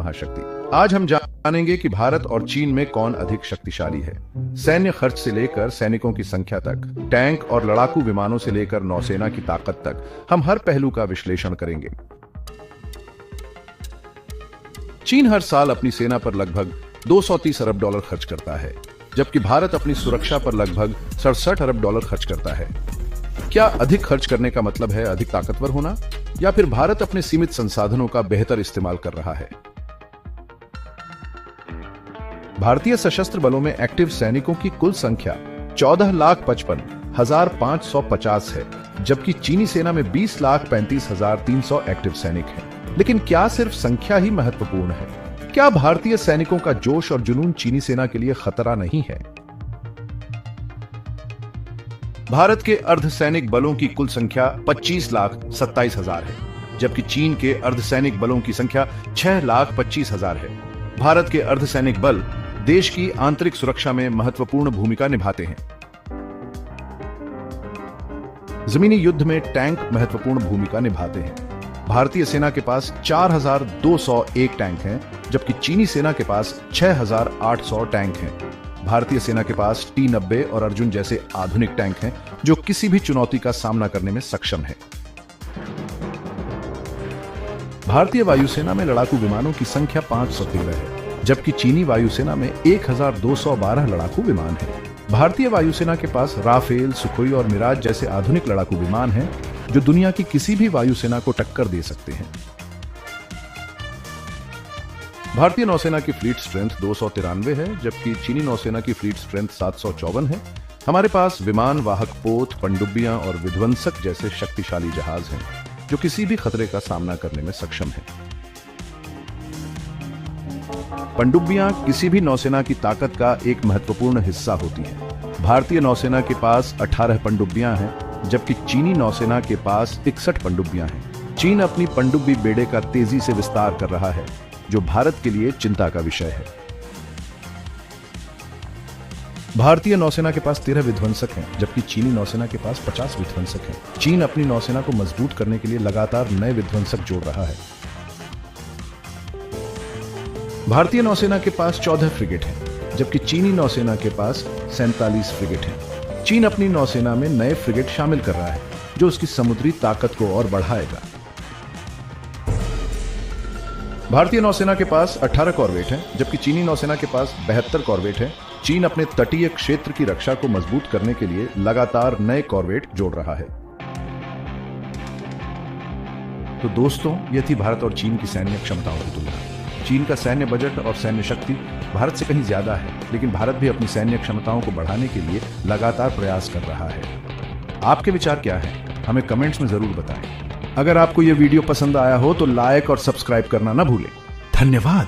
महाशक्ति। आज हम जानेंगे कि भारत और चीन में कौन अधिक शक्तिशाली है। सैन्य खर्च से लेकर सैनिकों की संख्या तक, टैंक और लड़ाकू विमानों से लेकर नौसेना की ताकत तक, हम हर पहलू का विश्लेषण करेंगे। चीन हर साल अपनी सेना पर लगभग 230 अरब डॉलर खर्च करता है, जबकि भारत अपनी सुरक्षा पर लगभग 67 अरब डॉलर खर्च करता है। क्या अधिक खर्च करने का मतलब है अधिक ताकतवर होना, या फिर भारत अपने सीमित संसाधनों का बेहतर इस्तेमाल कर रहा है? भारतीय सशस्त्र बलों में एक्टिव सैनिकों की कुल संख्या 14,55,550 है, जबकि चीनी सेना में 20,35,300 एक्टिव सैनिक हैं। लेकिन क्या सिर्फ संख्या ही महत्वपूर्ण है? क्या भारतीय सैनिकों का जोश और जुनून चीनी सेना के लिए खतरा नहीं है? भारत के अर्धसैनिक बलों की कुल संख्या 25,27,000 है, जबकि चीन के अर्धसैनिक बलों की संख्या 6,25,000 है। भारत के अर्धसैनिक बल देश की आंतरिक सुरक्षा में महत्वपूर्ण भूमिका निभाते हैं। जमीनी युद्ध में टैंक महत्वपूर्ण भूमिका निभाते हैं। भारतीय सेना के पास 4,201 टैंक हैं, जबकि चीनी सेना के पास 6,800 टैंक हैं। भारतीय सेना के पास T-90 और अर्जुन जैसे आधुनिक टैंक हैं, जो किसी भी चुनौती का सामना करने में सक्षम है। भारतीय वायुसेना में लड़ाकू विमानों की संख्या 513 है, जबकि चीनी वायुसेना में 1,212 लड़ाकू विमान हैं। भारतीय वायुसेना के पास राफेल, सुखोई और मिराज जैसे आधुनिक लड़ाकू विमान हैं, जो दुनिया की किसी भी वायुसेना को टक्कर दे सकते हैं। भारतीय नौसेना की फ्लीट स्ट्रेंथ 293 है, जबकि चीनी नौसेना की फ्लीट स्ट्रेंथ 754 है। हमारे पास विमान वाहक पोत, पनडुब्बियां और विध्वंसक जैसे शक्तिशाली जहाज हैं, जो किसी भी खतरे का सामना करने में सक्षम हैं। पनडुब्बियां किसी भी नौसेना की ताकत का एक महत्वपूर्ण हिस्सा होती हैं। भारतीय नौसेना के पास 18 पनडुब्बियां हैं, जबकि चीनी नौसेना के पास 61 पनडुब्बियां हैं। चीन अपनी पनडुब्बी बेड़े का तेजी से विस्तार कर रहा है, जो भारत के लिए चिंता का विषय है। भारतीय नौसेना के पास 13 विध्वंसक हैं, जबकि चीनी नौसेना के पास 50 विध्वंसक हैं। चीन अपनी नौसेना को मजबूत करने के लिए लगातार नए विध्वंसक जोड़ रहा है। भारतीय नौसेना के पास 14 फ्रिगेट हैं, जबकि चीनी नौसेना के पास 47 फ्रिगेट हैं। चीन अपनी नौसेना में नए फ्रिगेट शामिल कर रहा है, जो उसकी समुद्री ताकत को और बढ़ाएगा। भारतीय नौसेना के पास 18 कॉर्वेट हैं, जबकि चीनी नौसेना के पास 72 कॉर्वेट हैं। चीन अपने तटीय क्षेत्र की रक्षा को मजबूत करने के लिए लगातार नए कॉर्वेट जोड़ रहा है। तो दोस्तों, यह थी भारत और चीन की सैन्य क्षमताओं की तुलना। चीन का सैन्य बजट और सैन्य शक्ति भारत से कहीं ज्यादा है, लेकिन भारत भी अपनी सैन्य क्षमताओं को बढ़ाने के लिए लगातार प्रयास कर रहा है। आपके विचार क्या हैं? हमें कमेंट्स में जरूर बताएं। अगर आपको यह वीडियो पसंद आया हो तो लाइक और सब्सक्राइब करना ना भूलें। धन्यवाद।